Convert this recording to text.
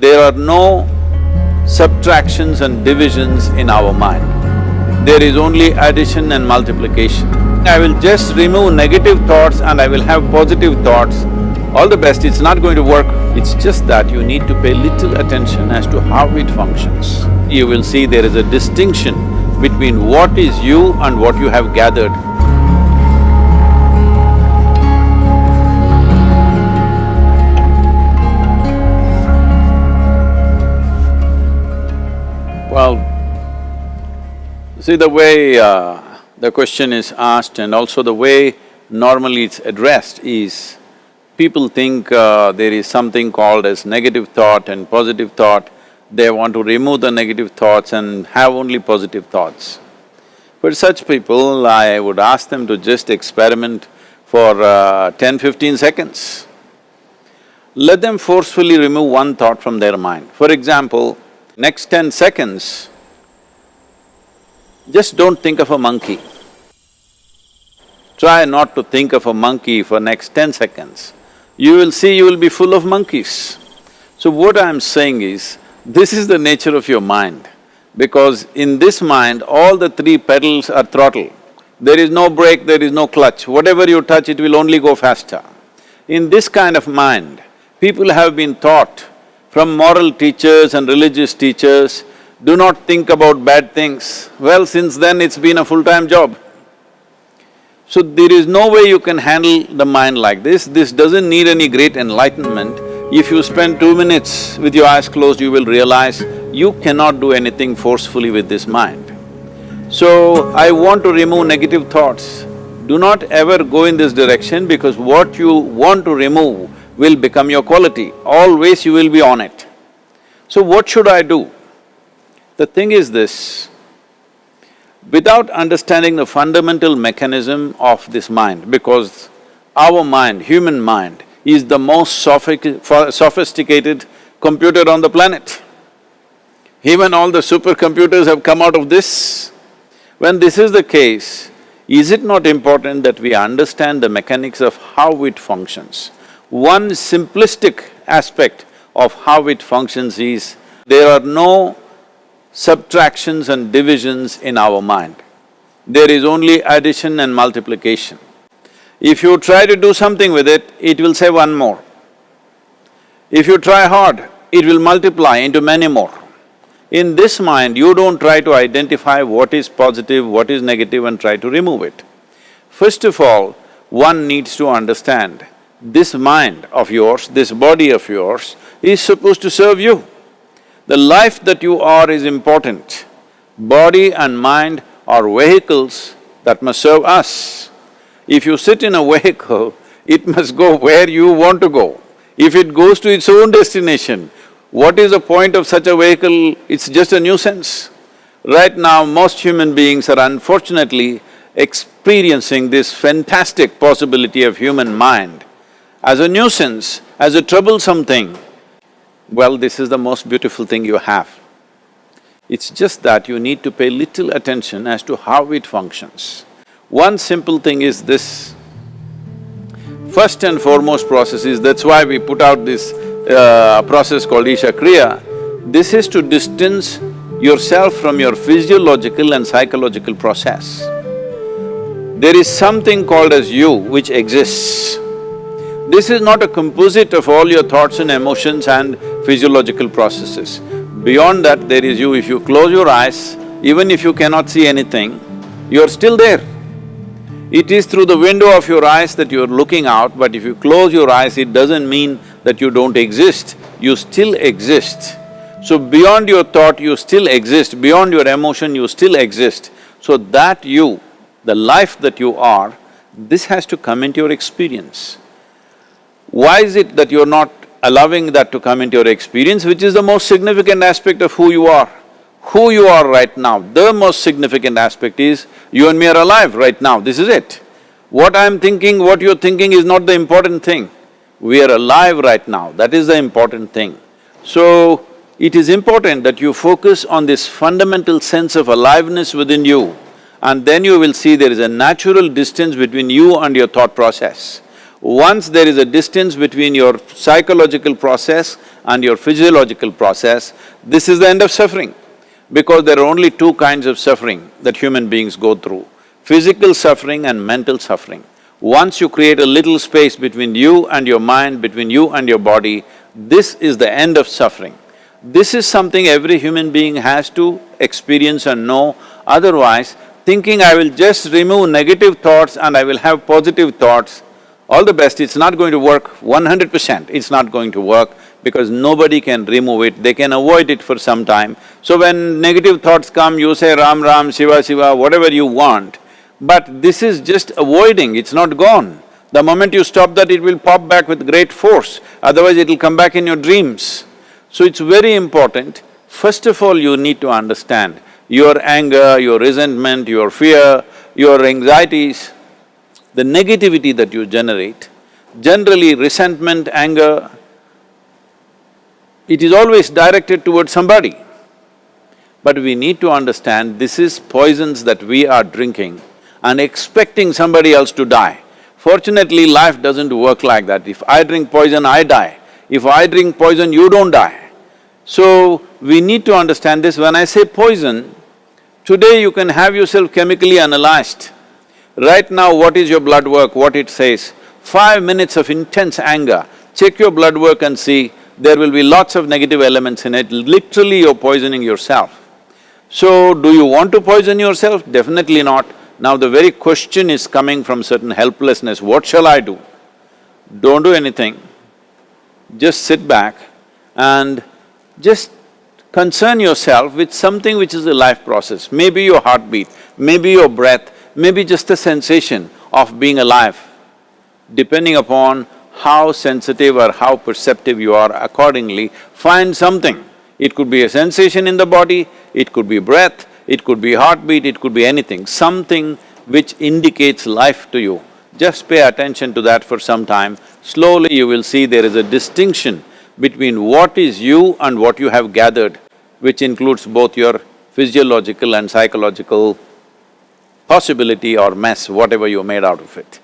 There are no subtractions and divisions in our mind. There is only addition and multiplication. I will just remove negative thoughts and I will have positive thoughts. All the best, it's not going to work. It's just that you need to pay little attention as to how it functions. You will see there is a distinction between what is you and what you have gathered. Well, see the way the question is asked and also the way normally it's addressed is, people think there is something called as negative thought and positive thought. They want to remove the negative thoughts and have only positive thoughts. For such people, I would ask them to just experiment for 10-15 seconds. Let them forcefully remove one thought from their mind. For example, next 10 seconds, just don't think of a monkey. Try not to think of a monkey for next 10 seconds. You will see you will be full of monkeys. So what I'm saying is, this is the nature of your mind, because in this mind, all the three pedals are throttle. There is no brake, there is no clutch. Whatever you touch, it will only go faster. In this kind of mind, people have been taught from moral teachers and religious teachers, do not think about bad things. Well, since then it's been a full-time job. So there is no way you can handle the mind like this. This doesn't need any great enlightenment. If you spend 2 minutes with your eyes closed, you will realize you cannot do anything forcefully with this mind. So, I want to remove negative thoughts. Do not ever go in this direction, because what you want to remove will become your quality. Always you will be on it. So what should I do? The thing is this, without understanding the fundamental mechanism of this mind, because our mind, human mind, is the most sophisticated computer on the planet. Even all the supercomputers have come out of this. When this is the case, is it not important that we understand the mechanics of how it functions? One simplistic aspect of how it functions is, there are no subtractions and divisions in our mind. There is only addition and multiplication. If you try to do something with it, it will say one more. If you try hard, it will multiply into many more. In this mind, you don't try to identify what is positive, what is negative and try to remove it. First of all, one needs to understand, this mind of yours, this body of yours is supposed to serve you. The life that you are is important. Body and mind are vehicles that must serve us. If you sit in a vehicle, it must go where you want to go. If it goes to its own destination, what is the point of such a vehicle? It's just a nuisance. Right now, most human beings are unfortunately experiencing this fantastic possibility of human mind as a nuisance, as a troublesome thing. Well, this is the most beautiful thing you have. It's just that you need to pay little attention as to how it functions. One simple thing is this. First and foremost process is, that's why we put out this process called Isha Kriya. This is to distance yourself from your physiological and psychological process. There is something called as you which exists. This is not a composite of all your thoughts and emotions and physiological processes. Beyond that, there is you. If you close your eyes, even if you cannot see anything, you're still there. It is through the window of your eyes that you're looking out, but if you close your eyes, it doesn't mean that you don't exist, you still exist. So beyond your thought, you still exist, beyond your emotion, you still exist. So that you, the life that you are, this has to come into your experience. Why is it that you're not allowing that to come into your experience, which is the most significant aspect of who you are? Who you are right now, the most significant aspect is, you and me are alive right now, this is it. What I'm thinking, what you're thinking is not the important thing. We are alive right now, that is the important thing. So, it is important that you focus on this fundamental sense of aliveness within you, and then you will see there is a natural distance between you and your thought process. Once there is a distance between your psychological process and your physiological process, this is the end of suffering. Because there are only two kinds of suffering that human beings go through, physical suffering and mental suffering. Once you create a little space between you and your mind, between you and your body, this is the end of suffering. This is something every human being has to experience and know, otherwise thinking I will just remove negative thoughts and I will have positive thoughts, all the best, it's not going to work 100%, it's not going to work because nobody can remove it, they can avoid it for some time. So when negative thoughts come, you say Ram Ram, Shiva Shiva, whatever you want, but this is just avoiding, it's not gone. The moment you stop that, it will pop back with great force, otherwise it'll come back in your dreams. So it's very important, first of all you need to understand your anger, your resentment, your fear, your anxieties, the negativity that you generate. Generally resentment, anger, it is always directed towards somebody. But we need to understand this is poisons that we are drinking and expecting somebody else to die. Fortunately, life doesn't work like that. If I drink poison, I die. If I drink poison, you don't die. So, we need to understand this. When I say poison, today you can have yourself chemically analyzed. Right now, what is your blood work, what it says? 5 minutes of intense anger, check your blood work and see, there will be lots of negative elements in it, literally you're poisoning yourself. So, do you want to poison yourself? Definitely not. Now the very question is coming from certain helplessness, what shall I do? Don't do anything, just sit back and just concern yourself with something which is a life process. Maybe your heartbeat, maybe your breath, maybe just the sensation of being alive. Depending upon how sensitive or how perceptive you are, accordingly find something. It could be a sensation in the body, it could be breath, it could be heartbeat, it could be anything, something which indicates life to you. Just pay attention to that for some time. Slowly you will see there is a distinction between what is you and what you have gathered, which includes both your physiological and psychological possibility or mess, whatever you made out of it.